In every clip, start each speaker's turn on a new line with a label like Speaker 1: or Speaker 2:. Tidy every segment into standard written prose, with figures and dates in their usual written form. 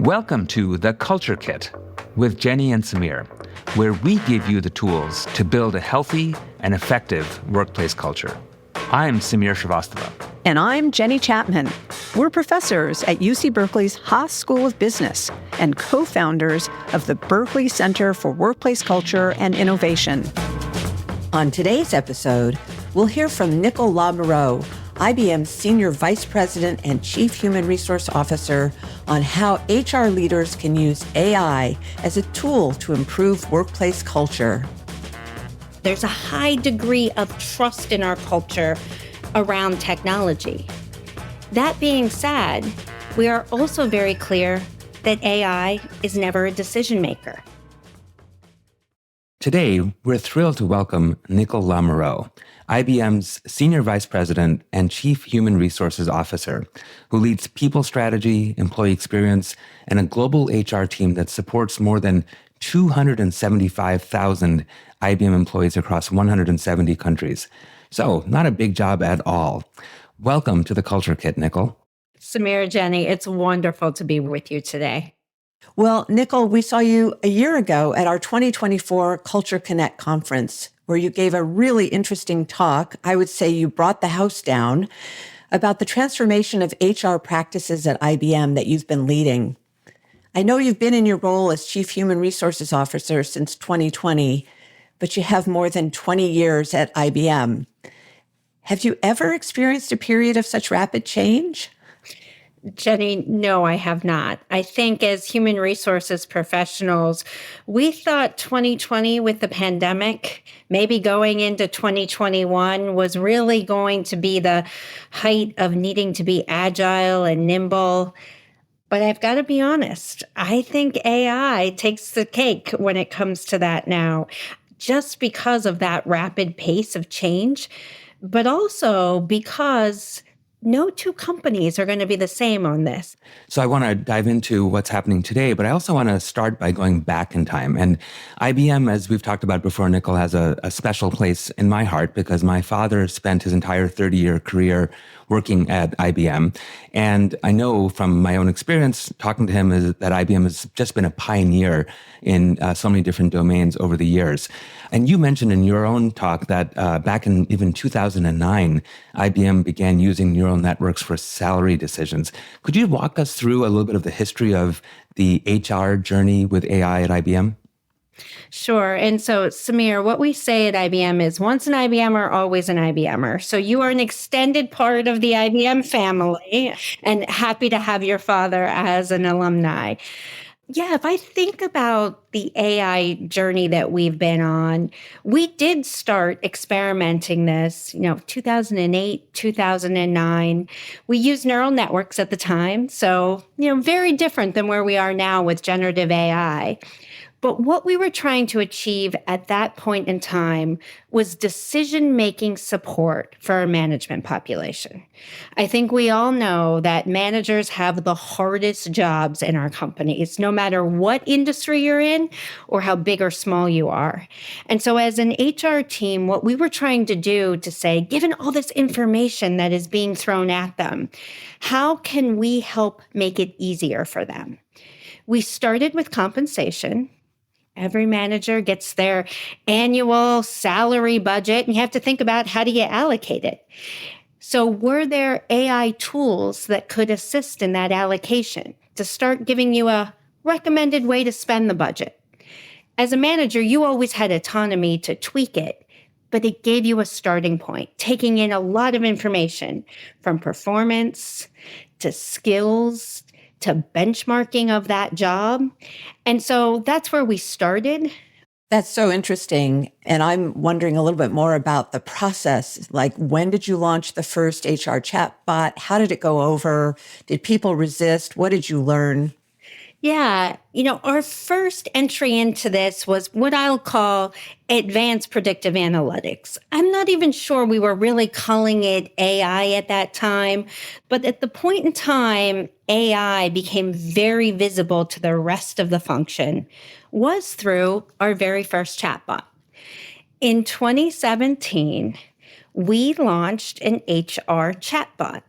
Speaker 1: Welcome to The Culture Kit with Jenny and Samir, where we give you the tools to build a healthy and effective workplace culture. I'm Samir Srivastava.
Speaker 2: And I'm Jenny Chatman. We're professors at UC Berkeley's Haas School of Business and co-founders of the Berkeley Center for Workplace Culture and Innovation. On today's episode, we'll hear from Nickle LaMoreaux, IBM's Senior Vice President and Chief Human Resource Officer, on how HR leaders can use AI as a tool to improve workplace culture.
Speaker 3: There's a high degree of trust in our culture around technology. That being said, we are also very clear that AI is never a decision maker.
Speaker 1: Today, we're thrilled to welcome Nickle LaMoreaux, IBM's Senior Vice President and Chief Human Resources Officer, who leads people strategy, employee experience, and a global HR team that supports more than 275,000 IBM employees across 170 countries. So, not a big job at all. Welcome to the Culture Kit, Nickle.
Speaker 3: Samir, Jenny, it's wonderful to be with you today.
Speaker 2: Well, Nickle, we saw you a year ago at our 2024 Culture Connect conference, where you gave a really interesting talk. I would say you brought the house down about the transformation of HR practices at IBM that you've been leading. I know you've been in your role as Chief Human Resources Officer since 2020, but you have more than 20 years at IBM. Have you ever experienced a period of such rapid change?
Speaker 3: Jenny, no, I have not. I think as human resources professionals, we thought 2020 with the pandemic, maybe going into 2021 was really going to be the height of needing to be agile and nimble. But I've got to be honest, I think AI takes the cake when it comes to that now, just because of that rapid pace of change, but also because no two companies are going to be the same on this.
Speaker 1: So I want to dive into what's happening today, but I also want to start by going back in time. And IBM, as we've talked about before, Nickle, has a special place in my heart because my father spent his entire 30-year career working at IBM. And I know from my own experience talking to him is that IBM has just been a pioneer in so many different domains over the years. And you mentioned in your own talk that back in even 2009, IBM began using neural networks for salary decisions. Could you walk us through a little bit of the history of the HR journey with AI at IBM?
Speaker 3: Sure. And so, Samir, what we say at IBM is once an IBMer, always an IBMer. So you are an extended part of the IBM family and happy to have your father as an alumni. Yeah, if I think about the AI journey that we've been on, we did start experimenting this, 2008, 2009. We used neural networks at the time. So, very different than where we are now with generative AI. But what we were trying to achieve at that point in time was decision-making support for our management population. I think we all know that managers have the hardest jobs in our companies, no matter what industry you're in or how big or small you are. And so as an HR team, what we were trying to do to say, given all this information that is being thrown at them, how can we help make it easier for them? We started with compensation. Every manager gets their annual salary budget, and you have to think about how do you allocate it. So were there AI tools that could assist in that allocation to start giving you a recommended way to spend the budget? As a manager, you always had autonomy to tweak it, but it gave you a starting point, taking in a lot of information from performance to skills to benchmarking of that job. And so that's where we started.
Speaker 2: That's so interesting. And I'm wondering a little bit more about the process. Like, when did you launch the first HR chatbot? How did it go over? Did people resist? What did you learn?
Speaker 3: Yeah, our first entry into this was what I'll call advanced predictive analytics. I'm not even sure we were really calling it AI at that time, but at the point in time, AI became very visible to the rest of the function was through our very first chatbot. In 2017, we launched an HR chatbot.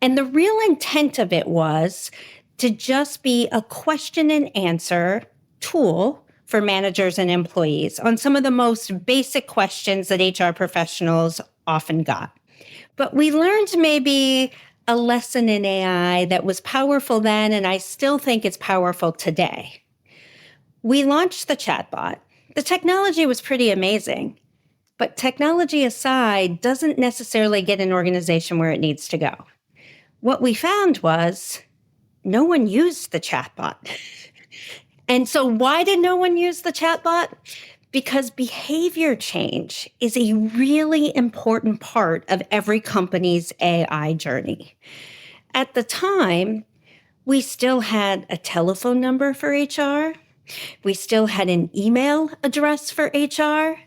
Speaker 3: And the real intent of it was to just be a question and answer tool for managers and employees on some of the most basic questions that HR professionals often got. But we learned maybe a lesson in AI that was powerful then, and I still think it's powerful today. We launched the chatbot. The technology was pretty amazing, but technology aside doesn't necessarily get an organization where it needs to go. What we found was no one used the chatbot. And so why did no one use the chatbot? Because behavior change is a really important part of every company's AI journey. At the time, we still had a telephone number for HR. We still had an email address for HR.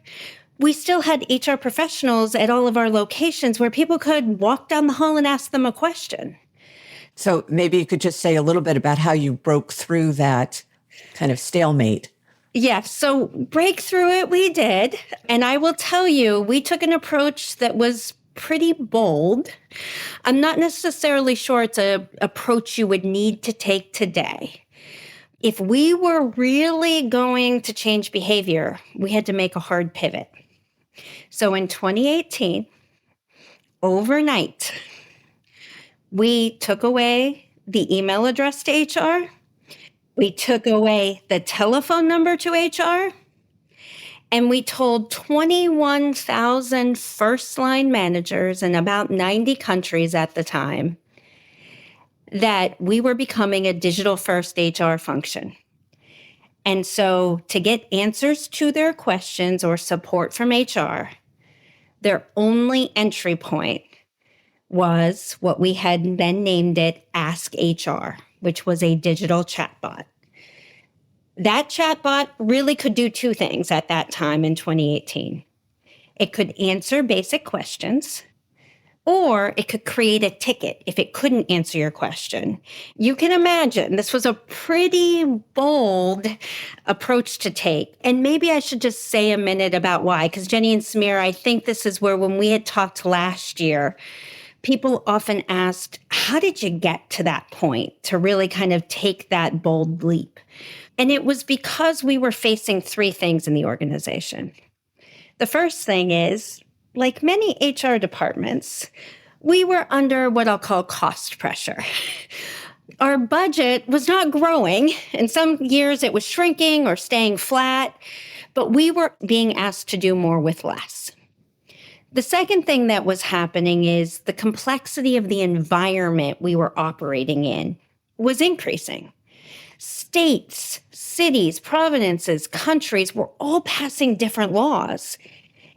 Speaker 3: We still had HR professionals at all of our locations where people could walk down the hall and ask them a question.
Speaker 2: So maybe you could just say a little bit about how you broke through that kind of stalemate.
Speaker 3: Yeah, so break through it we did. And I will tell you, we took an approach that was pretty bold. I'm not necessarily sure it's an approach you would need to take today. If we were really going to change behavior, we had to make a hard pivot. So in 2018, overnight, we took away the email address to HR. We took away the telephone number to HR. And we told 21,000 first-line managers in about 90 countries at the time that we were becoming a digital-first HR function. And so to get answers to their questions or support from HR, their only entry point was what we had then named it Ask HR, which was a digital chatbot. That chatbot really could do two things at that time in 2018. It could answer basic questions, or it could create a ticket if it couldn't answer your question. You can imagine this was a pretty bold approach to take. And maybe I should just say a minute about why, because Jenny and Samir, I think this is where when we had talked last year, people often asked, how did you get to that point to really kind of take that bold leap? And it was because we were facing three things in the organization. The first thing is, like many HR departments, we were under what I'll call cost pressure. Our budget was not growing. In some years, it was shrinking or staying flat, but we were being asked to do more with less. The second thing that was happening is the complexity of the environment we were operating in was increasing. States, cities, provinces, countries were all passing different laws.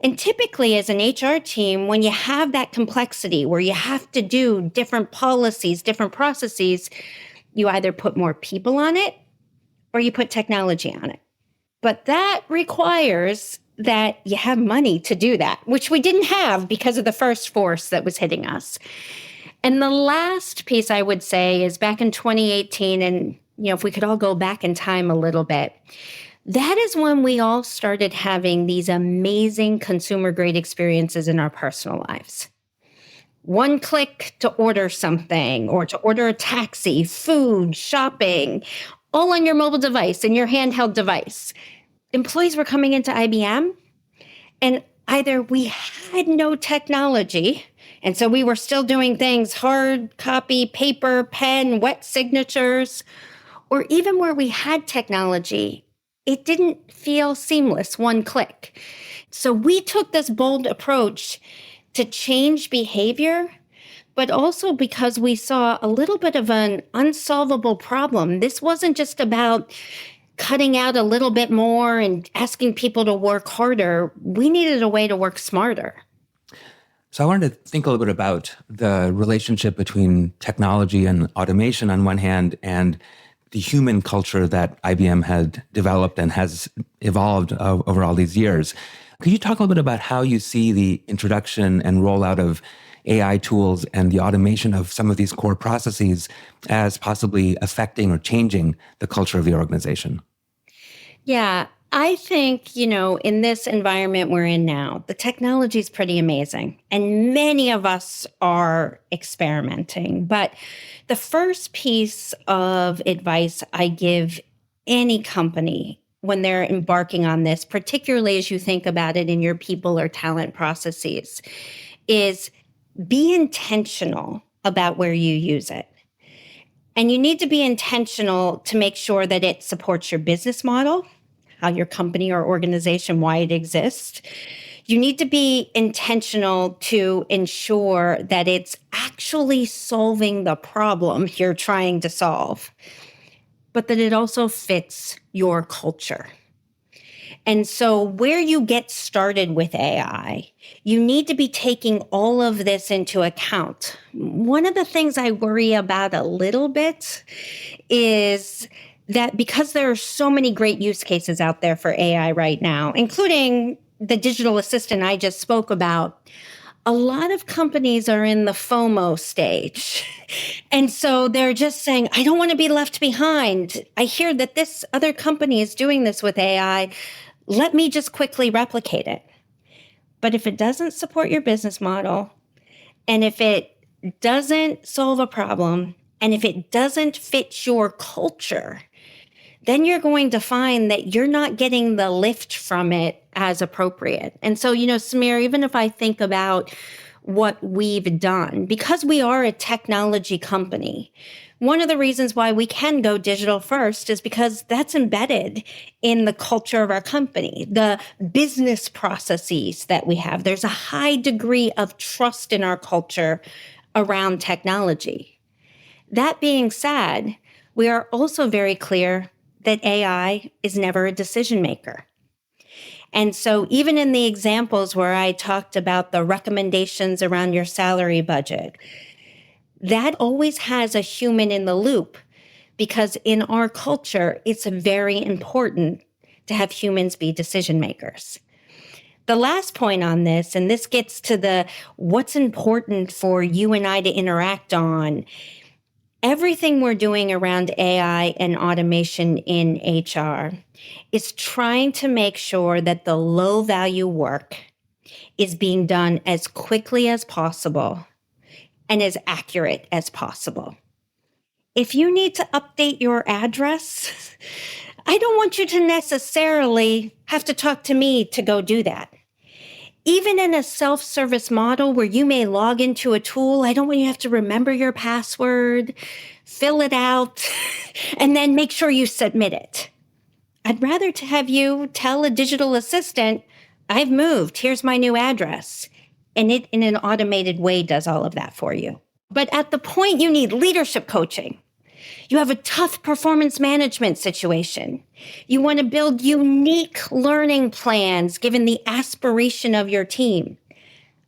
Speaker 3: And typically as an HR team, when you have that complexity where you have to do different policies, different processes, you either put more people on it or you put technology on it. But that requires that you have money to do that, which we didn't have because of the first force that was hitting us. And the last piece I would say is back in 2018, and if we could all go back in time a little bit, that is when we all started having these amazing consumer-grade experiences in our personal lives. One click to order something or to order a taxi, food, shopping, all on your mobile device and your handheld device. Employees were coming into IBM, and either we had no technology, and so we were still doing things hard copy, paper, pen, wet signatures, or even where we had technology, it didn't feel seamless, one click. So we took this bold approach to change behavior, but also because we saw a little bit of an unsolvable problem. This wasn't just about cutting out a little bit more and asking people to work harder. We needed a way to work smarter.
Speaker 1: So I wanted to think a little bit about the relationship between technology and automation on one hand and the human culture that IBM had developed and has evolved over all these years. Could you talk a little bit about how you see the introduction and rollout of AI tools and the automation of some of these core processes as possibly affecting or changing the culture of the organization?
Speaker 3: Yeah, I think, in this environment we're in now, the technology is pretty amazing. And many of us are experimenting. But the first piece of advice I give any company when they're embarking on this, particularly as you think about it in your people or talent processes, is be intentional about where you use it. And you need to be intentional to make sure that it supports your business model, how your company or organization, why it exists. You need to be intentional to ensure that it's actually solving the problem you're trying to solve, but that it also fits your culture. And so where you get started with AI, you need to be taking all of this into account. One of the things I worry about a little bit is that because there are so many great use cases out there for AI right now, including the digital assistant I just spoke about, a lot of companies are in the FOMO stage. And so they're just saying, I don't want to be left behind. I hear that this other company is doing this with AI. Let me just quickly replicate it. But if it doesn't support your business model, and if it doesn't solve a problem, and if it doesn't fit your culture, then you're going to find that you're not getting the lift from it as appropriate. And so, Samir, even if I think about what we've done, because we are a technology company, one of the reasons why we can go digital first is because that's embedded in the culture of our company, the business processes that we have. There's a high degree of trust in our culture around technology. That being said, we are also very clear that AI is never a decision maker. And so even in the examples where I talked about the recommendations around your salary budget, that always has a human in the loop, because in our culture, it's very important to have humans be decision makers. The last point on this, and this gets to what's important for you and I to interact on, everything we're doing around AI and automation in HR is trying to make sure that the low value work is being done as quickly as possible and as accurate as possible. If you need to update your address, I don't want you to necessarily have to talk to me to go do that. Even in a self-service model where you may log into a tool, I don't want you to have to remember your password, fill it out, and then make sure you submit it. I'd rather to have you tell a digital assistant, I've moved, here's my new address. And it, in an automated way, does all of that for you. But at the point you need leadership coaching, you have a tough performance management situation. You want to build unique learning plans given the aspiration of your team.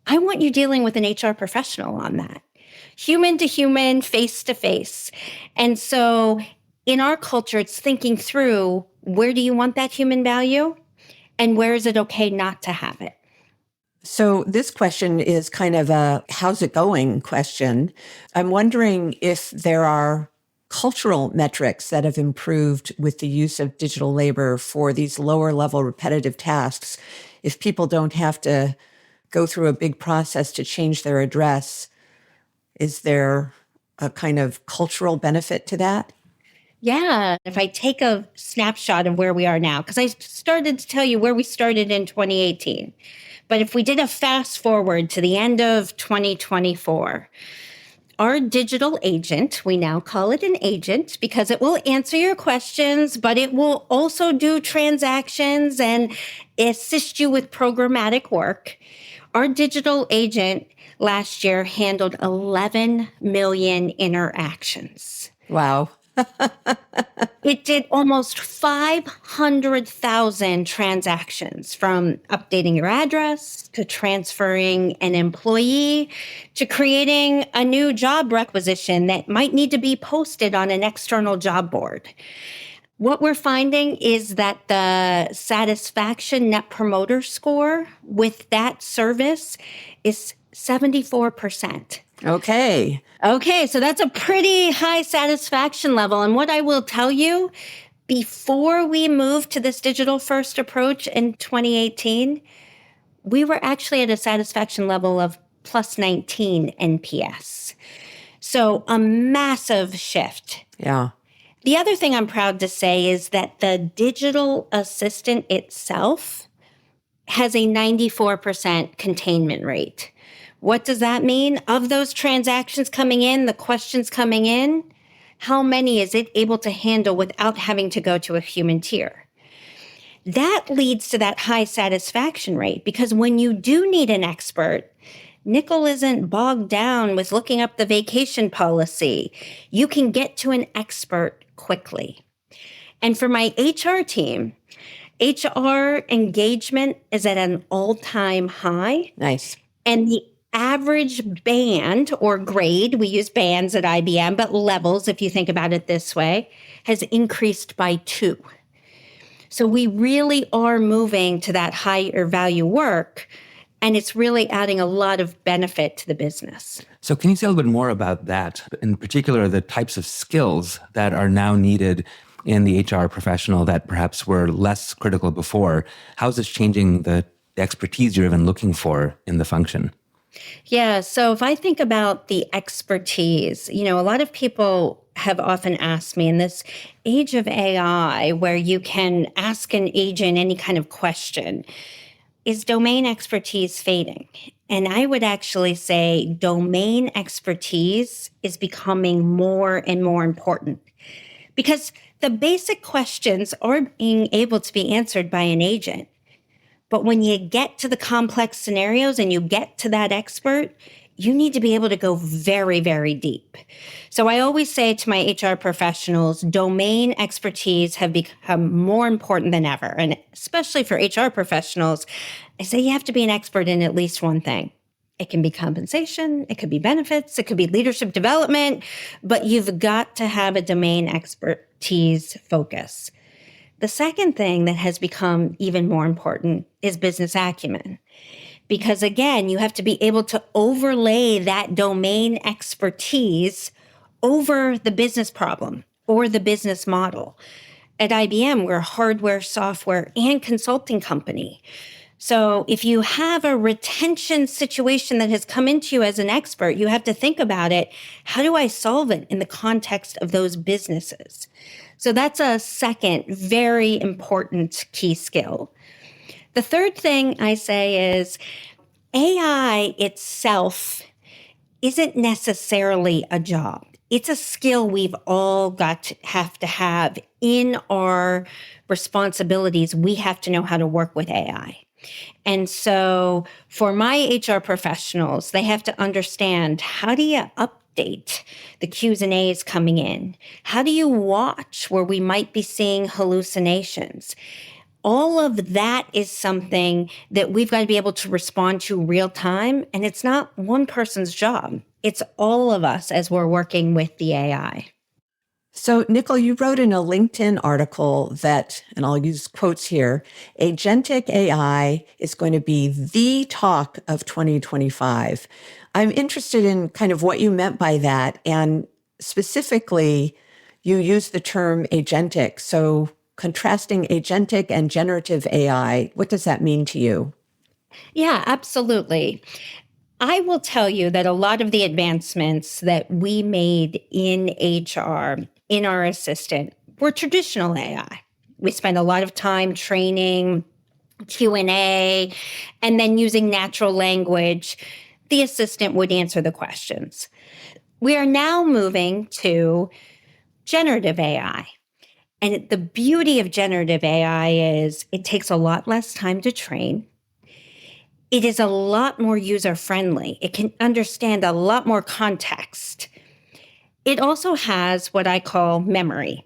Speaker 3: I want you dealing with an HR professional on that. Human to human, face to face. And so in our culture, it's thinking through, where do you want that human value? And where is it okay not to have it?
Speaker 2: So this question is kind of a how's it going question. I'm wondering if there are cultural metrics that have improved with the use of digital labor for these lower level repetitive tasks. If people don't have to go through a big process to change their address, is there a kind of cultural benefit to that?
Speaker 3: Yeah. If I take a snapshot of where we are now, because I started to tell you where we started in 2018. But if we did a fast forward to the end of 2024, our digital agent, we now call it an agent because it will answer your questions, but it will also do transactions and assist you with programmatic work. Our digital agent last year handled 11 million interactions.
Speaker 2: Wow.
Speaker 3: It did almost 500,000 transactions, from updating your address to transferring an employee to creating a new job requisition that might need to be posted on an external job board. What we're finding is that the satisfaction net promoter score with that service is 74%.
Speaker 2: Okay.
Speaker 3: Okay, so that's a pretty high satisfaction level. And what I will tell you, Before we moved to this digital first approach in 2018, we were actually at a satisfaction level of plus 19 NPS. So a massive shift.
Speaker 2: Yeah.
Speaker 3: The other thing I'm proud to say is that the digital assistant itself has a 94% containment rate. What does that mean? Of those transactions coming in, the questions coming in, how many is it able to handle without having to go to a human tier? That leads to that high satisfaction rate, because when you do need an expert, Nickle isn't bogged down with looking up the vacation policy. You can get to an expert quickly. And for my HR team, HR engagement is at an all-time high.
Speaker 2: Nice.
Speaker 3: And the average band or grade, we use bands at IBM, but levels, if you think about it this way, has increased by 2. So we really are moving to that higher value work, and it's really adding a lot of benefit to the business.
Speaker 1: So can you say a little bit more about that, in particular, the types of skills that are now needed in the HR professional that perhaps were less critical before? How is this changing the expertise you're even looking for in the function?
Speaker 3: Yeah, so if I think about the expertise, a lot of people have often asked me in this age of AI where you can ask an agent any kind of question, is domain expertise fading? And I would actually say domain expertise is becoming more and more important, because the basic questions are being able to be answered by an agent. But when you get to the complex scenarios and you get to that expert, you need to be able to go very, very deep. So I always say to my HR professionals, domain expertise have become more important than ever. And especially for HR professionals, I say you have to be an expert in at least one thing. It can be compensation, it could be benefits, it could be leadership development, but you've got to have a domain expertise focus. The second thing that has become even more important is business acumen. Because again, you have to be able to overlay that domain expertise over the business problem or the business model. At IBM, we're a hardware, software, and consulting company. So if you have a retention situation that has come into you as an expert, you have to think about it. How do I solve it in the context of those businesses? So that's a second very important key skill. The third thing I say is AI itself isn't necessarily a job. It's a skill we've all got to have in our responsibilities. We have to know how to work with AI. And so for my HR professionals, they have to understand, how do you update the Q's and A's coming in? How do you watch where we might be seeing hallucinations? All of that is something that we've got to be able to respond to real time. And it's not one person's job. It's all of us as we're working with the AI.
Speaker 2: So, Nickle, you wrote in a LinkedIn article that, and I'll use quotes here, agentic AI is going to be the talk of 2025. I'm interested in kind of what you meant by that. And specifically, you used the term agentic. So contrasting agentic and generative AI, what does that mean to you?
Speaker 3: Yeah, absolutely. I will tell you that a lot of the advancements that we made in HR, in our assistant, were traditional AI. We spent a lot of time training, Q&A, and then using natural language, the assistant would answer the questions. We are now moving to generative AI. And the beauty of generative AI is it takes a lot less time to train. It is a lot more user-friendly. It can understand a lot more context. It also has what I call memory.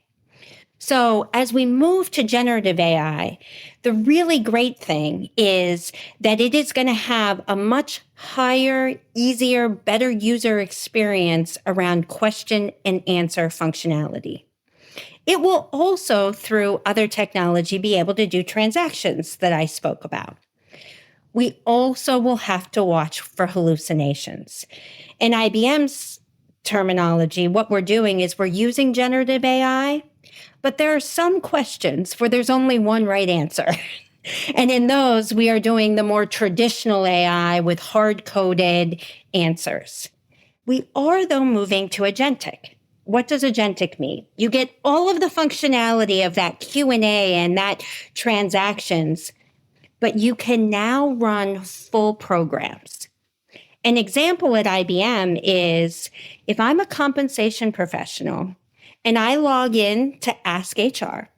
Speaker 3: So as we move to generative AI, the really great thing is that it is going to have a much higher, easier, better user experience around question and answer functionality. It will also, through other technology, be able to do transactions that I spoke about. We also will have to watch for hallucinations. In IBM's terminology, what we're doing is we're using generative AI, but there are some questions where there's only one right answer. And in those, we are doing the more traditional AI with hard-coded answers. We are, though, moving to agentic. What does agentic mean? You get all of the functionality of that Q&A and that transactions, but you can now run full programs. An example at IBM is if I'm a compensation professional and I log in to Ask HR,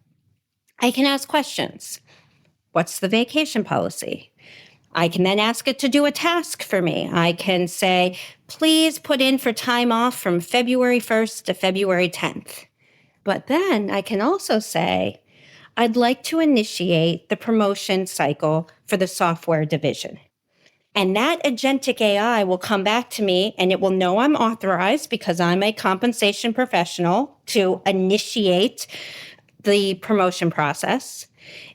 Speaker 3: I can ask questions. What's the vacation policy? I can then ask it to do a task for me. I can say, please put in for time off from February 1st to February 10th. But then I can also say, I'd like to initiate the promotion cycle for the software division. And that agentic AI will come back to me and it will know I'm authorized because I'm a compensation professional to initiate the promotion process.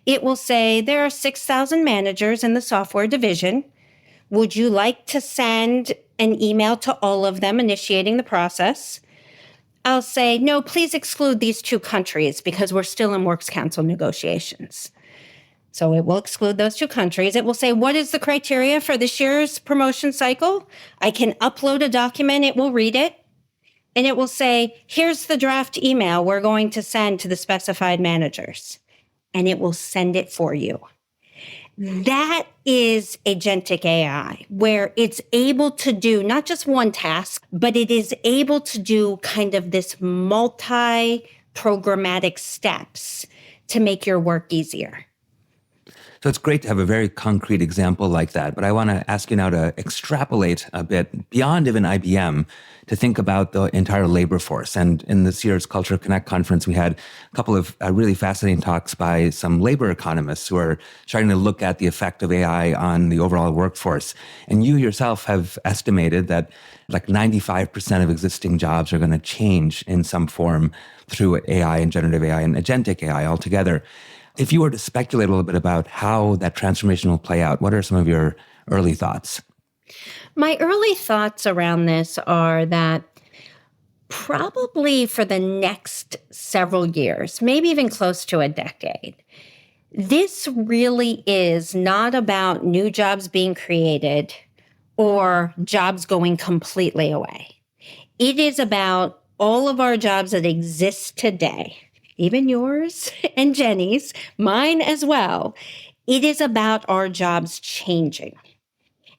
Speaker 3: It will say, there are 6,000 managers in the software division. Would you like to send an email to all of them initiating the process? I'll say, no, please exclude these 2 countries because we're still in Works Council negotiations. So it will exclude those 2 countries. It will say, what is the criteria for this year's promotion cycle? I can upload a document. It will read it. And it will say, here's the draft email we're going to send to the specified managers. And it will send it for you. That is agentic AI, where it's able to do not just one task, but it is able to do kind of this multi-programmatic steps to make your work easier.
Speaker 1: So it's great to have a very concrete example like that. But I want to ask you now to extrapolate a bit beyond even IBM to think about the entire labor force. And in this year's Culture Connect conference, we had a couple of really fascinating talks by some labor economists who are starting to look at the effect of AI on the overall workforce. And you yourself have estimated that like 95% of existing jobs are going to change in some form through AI and generative AI and agentic AI altogether. If you were to speculate a little bit about how that transformation will play out, what are some of your early thoughts?
Speaker 3: My early thoughts around this are that probably for the next several years, maybe even close to a decade, this really is not about new jobs being created or jobs going completely away. It is about all of our jobs that exist today, even yours and Jenny's, mine as well. It is about our jobs changing.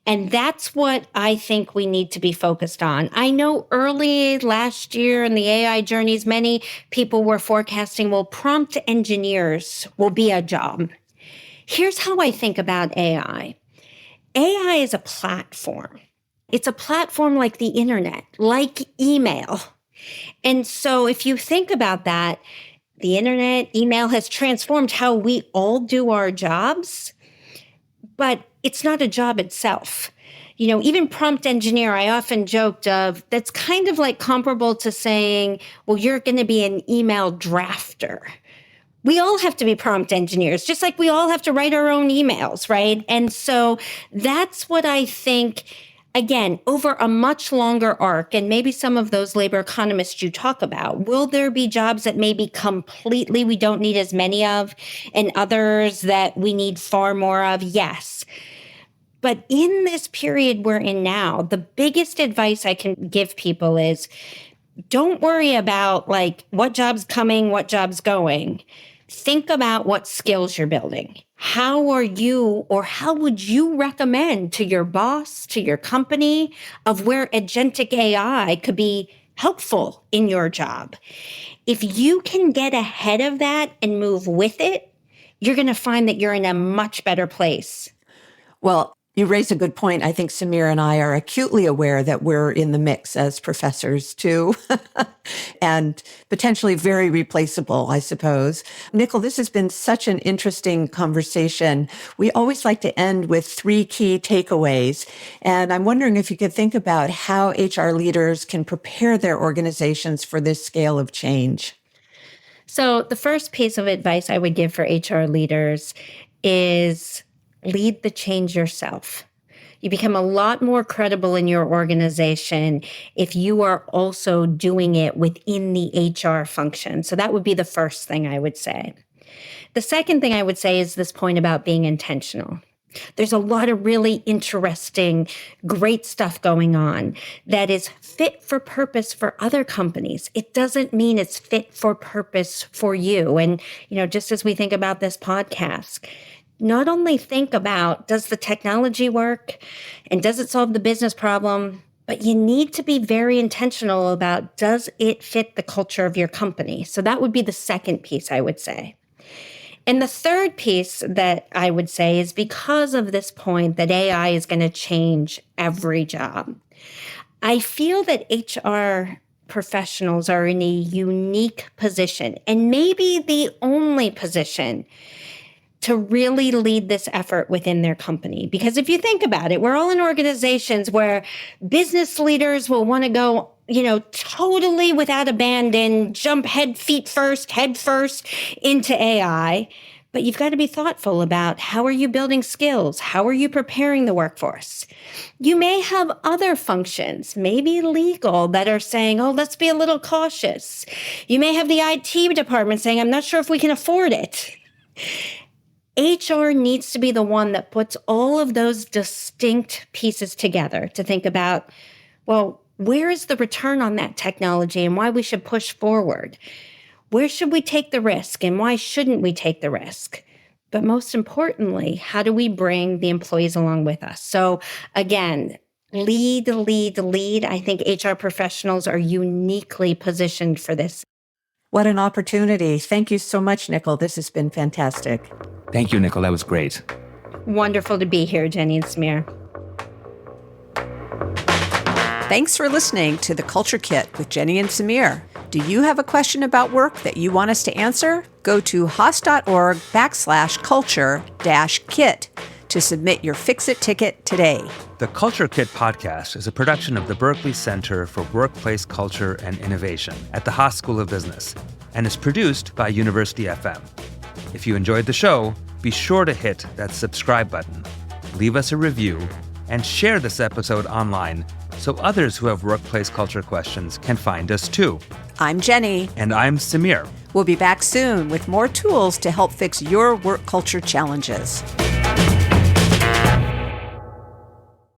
Speaker 3: And that's what I think we need to be focused on. I know early last year in the AI journeys, many people were forecasting, well, prompt engineers will be a job. Here's how I think about AI. AI is a platform. It's a platform like the internet, like email. And so if you think about that, the internet, email has transformed how we all do our jobs, but it's not a job itself. You know, even prompt engineer, I often joked of, that's kind of like comparable to saying, well, you're going to be an email drafter. We all have to be prompt engineers, just like we all have to write our own emails, right? And so that's what I think, again, over a much longer arc, and maybe some of those labor economists you talk about, will there be jobs that maybe completely we don't need as many of, and others that we need far more of? Yes. But in this period we're in now, the biggest advice I can give people is don't worry about like what job's coming, what job's going. Think about what skills you're building. How are you, or how would you recommend to your boss, to your company, of where agentic AI could be helpful in your job? If you can get ahead of that and move with it, you're going to find that you're in a much better place.
Speaker 2: Well, you raise a good point. I think Samir and I are acutely aware that we're in the mix as professors too, and potentially very replaceable, I suppose. Nickle, this has been such an interesting conversation. We always like to end with 3 key takeaways. And I'm wondering if you could think about how HR leaders can prepare their organizations for this scale of change.
Speaker 3: So the first piece of advice I would give for HR leaders is lead the change yourself. You become a lot more credible in your organization if you are also doing it within the HR function. So that would be the first thing I would say. The second thing I would say is this point about being intentional. There's a lot of really interesting, great stuff going on that is fit for purpose for other companies. It doesn't mean it's fit for purpose for you. And, just as we think about this podcast, not only think about, does the technology work and does it solve the business problem, but you need to be very intentional about, does it fit the culture of your company? So that would be the second piece I would say. And the third piece that I would say is because of this point that AI is going to change every job. I feel that HR professionals are in a unique position, and maybe the only position, to really lead this effort within their company. Because if you think about it, we're all in organizations where business leaders will want to go, totally without abandon, jump head first into AI. But you've got to be thoughtful about, how are you building skills? How are you preparing the workforce? You may have other functions, maybe legal, that are saying, oh, let's be a little cautious. You may have the IT department saying, I'm not sure if we can afford it. HR needs to be the one that puts all of those distinct pieces together to think about, well, where is the return on that technology and why we should push forward? Where should we take the risk and why shouldn't we take the risk? But most importantly, how do we bring the employees along with us? So again, lead. I think HR professionals are uniquely positioned for this.
Speaker 2: What an opportunity. Thank you so much, Nickle. This has been fantastic.
Speaker 1: Thank you, Nickle. That was great.
Speaker 3: Wonderful to be here, Jenny and Samir.
Speaker 2: Thanks for listening to The Culture Kit with Jenny and Samir. Do you have a question about work that you want us to answer? Go to haas.org/culture-kit to submit your Fix-It ticket today.
Speaker 4: The Culture Kit podcast is a production of the Berkeley Center for Workplace Culture and Innovation at the Haas School of Business and is produced by University FM. If you enjoyed the show, be sure to hit that subscribe button, leave us a review, and share this episode online so others who have workplace culture questions can find us too.
Speaker 2: I'm Jenny.
Speaker 4: And I'm Samir.
Speaker 2: We'll be back soon with more tools to help fix your work culture challenges.